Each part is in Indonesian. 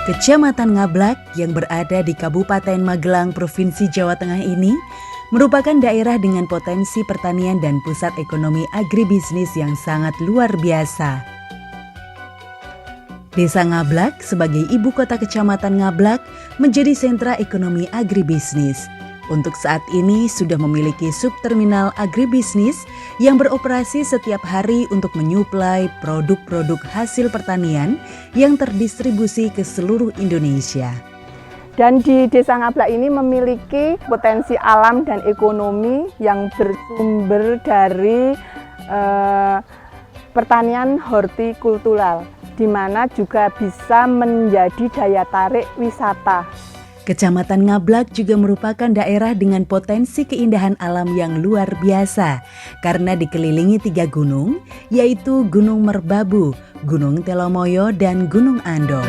Kecamatan Ngablak yang berada di Kabupaten Magelang, Provinsi Jawa Tengah ini merupakan daerah dengan potensi pertanian dan pusat ekonomi agribisnis yang sangat luar biasa. Desa Ngablak sebagai ibu kota Kecamatan Ngablak menjadi sentra ekonomi agribisnis. Untuk saat ini sudah memiliki subterminal agribisnis yang beroperasi setiap hari untuk menyuplai produk-produk hasil pertanian yang terdistribusi ke seluruh Indonesia. Dan di Desa Ngablak ini memiliki potensi alam dan ekonomi yang bersumber dari pertanian hortikultural, di mana juga bisa menjadi daya tarik wisata. Kecamatan Ngablak juga merupakan daerah dengan potensi keindahan alam yang luar biasa karena dikelilingi 3 gunung, yaitu Gunung Merbabu, Gunung Telomoyo, dan Gunung Andong.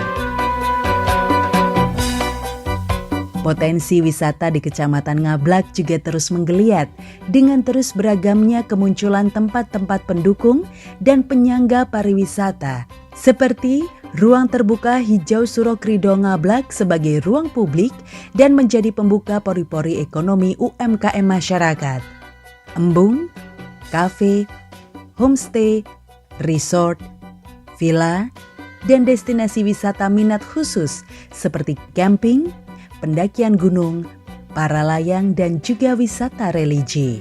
Potensi wisata di Kecamatan Ngablak juga terus menggeliat dengan terus beragamnya kemunculan tempat-tempat pendukung dan penyangga pariwisata seperti ruang terbuka hijau Surokrido Ngablak sebagai ruang publik dan menjadi pembuka pori-pori ekonomi UMKM masyarakat. Embung, kafe, homestay, resort, villa, dan destinasi wisata minat khusus seperti camping, pendakian gunung, para layang, dan juga wisata religi.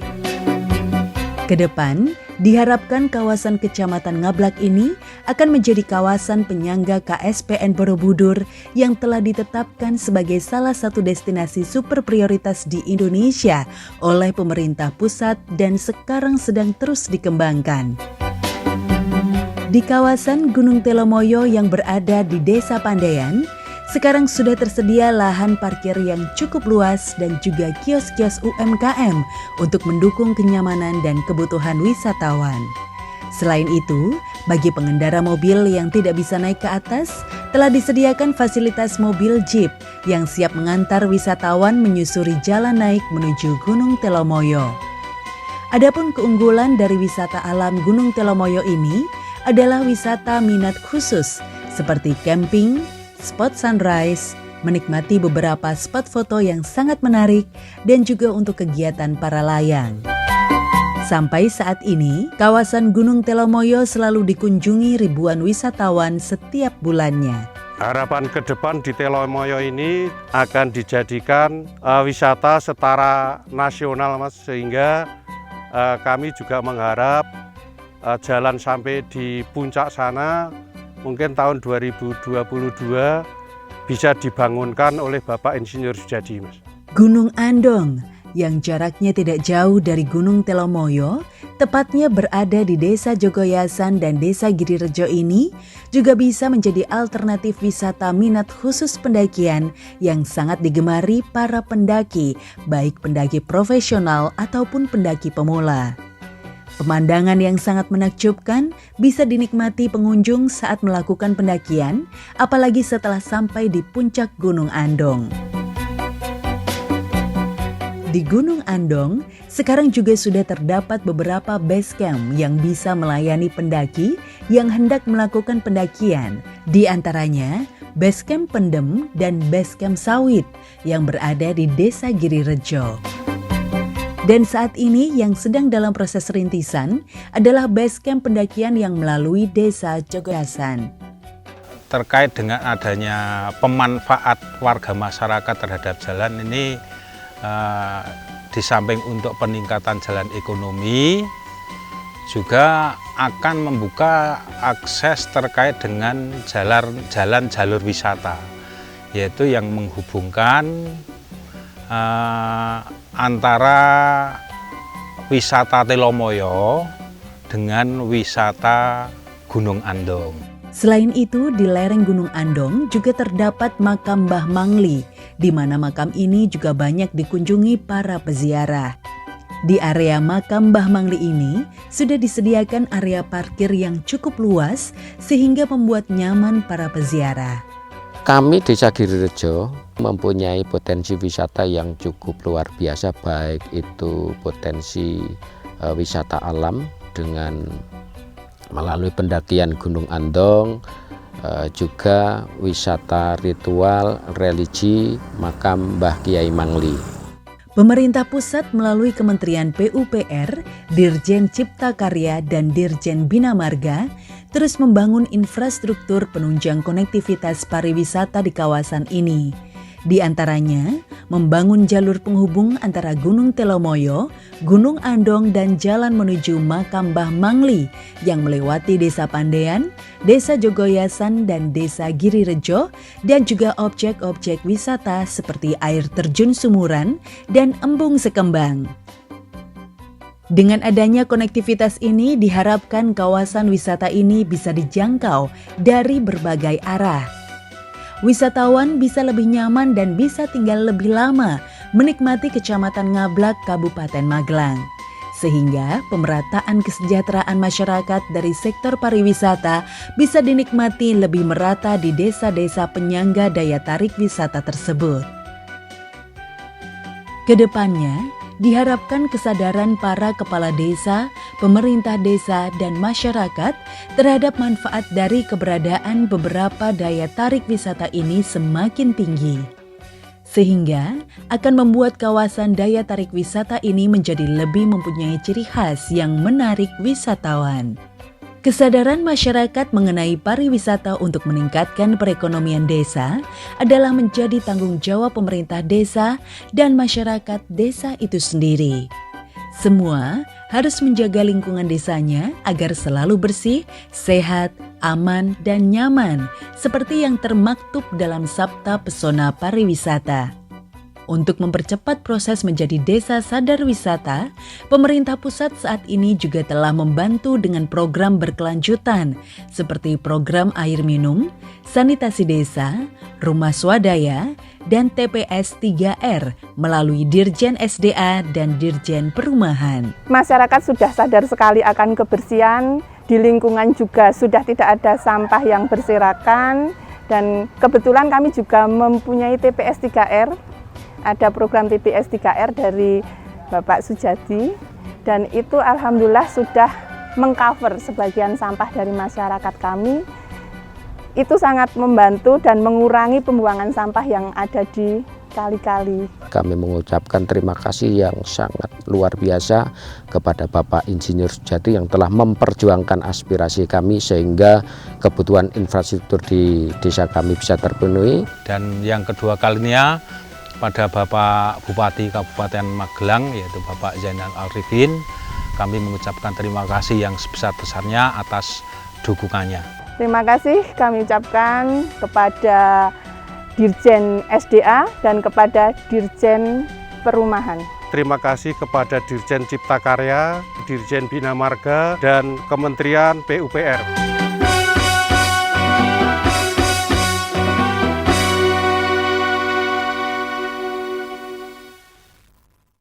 Kedepan, diharapkan kawasan Kecamatan Ngablak ini akan menjadi kawasan penyangga KSPN Borobudur yang telah ditetapkan sebagai salah satu destinasi super prioritas di Indonesia oleh pemerintah pusat dan sekarang sedang terus dikembangkan. Di kawasan Gunung Telomoyo yang berada di Desa Pandaian, sekarang sudah tersedia lahan parkir yang cukup luas dan juga kios-kios UMKM untuk mendukung kenyamanan dan kebutuhan wisatawan. Selain itu, bagi pengendara mobil yang tidak bisa naik ke atas, telah disediakan fasilitas mobil jeep yang siap mengantar wisatawan menyusuri jalan naik menuju Gunung Telomoyo. Adapun keunggulan dari wisata alam Gunung Telomoyo ini adalah wisata minat khusus seperti camping, spot sunrise, menikmati beberapa spot foto yang sangat menarik, dan juga untuk kegiatan para layang. Sampai saat ini, kawasan Gunung Telomoyo selalu dikunjungi ribuan wisatawan setiap bulannya. Harapan ke depan di Telomoyo ini akan dijadikan wisata setara nasional, Mas, sehingga kami juga mengharap jalan sampai di puncak sana mungkin tahun 2022 bisa dibangunkan oleh Bapak Insinyur Sujadi, Mas. Gunung Andong yang jaraknya tidak jauh dari Gunung Telomoyo, tepatnya berada di Desa Jogoyasan dan Desa Girirejo ini, juga bisa menjadi alternatif wisata minat khusus pendakian yang sangat digemari para pendaki, baik pendaki profesional ataupun pendaki pemula. Pemandangan yang sangat menakjubkan bisa dinikmati pengunjung saat melakukan pendakian, apalagi setelah sampai di puncak Gunung Andong. Di Gunung Andong, sekarang juga sudah terdapat beberapa base camp yang bisa melayani pendaki yang hendak melakukan pendakian. Di antaranya, base camp Pendem dan base camp Sawit yang berada di Desa Girirejo. Dan saat ini yang sedang dalam proses rintisan adalah base camp pendakian yang melalui Desa Jogoyasan. Terkait dengan adanya pemanfaat warga masyarakat terhadap jalan ini, di samping untuk peningkatan jalan ekonomi, juga akan membuka akses terkait dengan jalan jalur wisata, yaitu yang menghubungkan antara wisata Telomoyo dengan wisata Gunung Andong. Selain itu, di lereng Gunung Andong juga terdapat makam Mbah Mangli, di mana makam ini juga banyak dikunjungi para peziarah. Di area makam Mbah Mangli ini sudah disediakan area parkir yang cukup luas sehingga membuat nyaman para peziarah. Kami Desa Girirejo mempunyai potensi wisata yang cukup luar biasa, baik itu potensi wisata alam dengan melalui pendakian Gunung Andong, juga wisata ritual religi makam Mbah Kiai Mangli. Pemerintah pusat melalui Kementerian PUPR, Dirjen Cipta Karya dan Dirjen Bina Marga terus membangun infrastruktur penunjang konektivitas pariwisata di kawasan ini. Di antaranya, membangun jalur penghubung antara Gunung Telomoyo, Gunung Andong dan jalan menuju makam Mbah Mangli yang melewati Desa Pandean, Desa Jogoyasan dan Desa Girirejo, dan juga objek-objek wisata seperti air terjun Sumuran dan Embung Sekembang. Dengan adanya konektivitas ini diharapkan kawasan wisata ini bisa dijangkau dari berbagai arah. Wisatawan bisa lebih nyaman dan bisa tinggal lebih lama menikmati Kecamatan Ngablak, Kabupaten Magelang. Sehingga pemerataan kesejahteraan masyarakat dari sektor pariwisata bisa dinikmati lebih merata di desa-desa penyangga daya tarik wisata tersebut. Kedepannya, diharapkan kesadaran para kepala desa, pemerintah desa, dan masyarakat terhadap manfaat dari keberadaan beberapa daya tarik wisata ini semakin tinggi. Sehingga akan membuat kawasan daya tarik wisata ini menjadi lebih mempunyai ciri khas yang menarik wisatawan. Kesadaran masyarakat mengenai pariwisata untuk meningkatkan perekonomian desa adalah menjadi tanggung jawab pemerintah desa dan masyarakat desa itu sendiri. Semua harus menjaga lingkungan desanya agar selalu bersih, sehat, aman, dan nyaman, seperti yang termaktub dalam Sabta Pesona Pariwisata. Untuk mempercepat proses menjadi desa sadar wisata, pemerintah pusat saat ini juga telah membantu dengan program berkelanjutan seperti program air minum, sanitasi desa, rumah swadaya, dan TPS 3R melalui Dirjen SDA dan Dirjen Perumahan. Masyarakat sudah sadar sekali akan kebersihan, di lingkungan juga sudah tidak ada sampah yang berserakan, dan kebetulan kami juga mempunyai TPS 3R. Ada program TPS 3R dari Bapak Sujadi, dan itu alhamdulillah sudah mengcover sebagian sampah dari masyarakat kami. Itu sangat membantu dan mengurangi pembuangan sampah yang ada di kali-kali. Kami mengucapkan terima kasih yang sangat luar biasa kepada Bapak Insinyur Sujadi yang telah memperjuangkan aspirasi kami sehingga kebutuhan infrastruktur di desa kami bisa terpenuhi. Dan yang kedua kalinya pada Bapak Bupati Kabupaten Magelang, yaitu Bapak Zainal Arifin, kami mengucapkan terima kasih yang sebesar-besarnya atas dukungannya. Terima kasih kami ucapkan kepada Dirjen SDA dan kepada Dirjen Perumahan. Terima kasih kepada Dirjen Cipta Karya, Dirjen Bina Marga, dan Kementerian PUPR.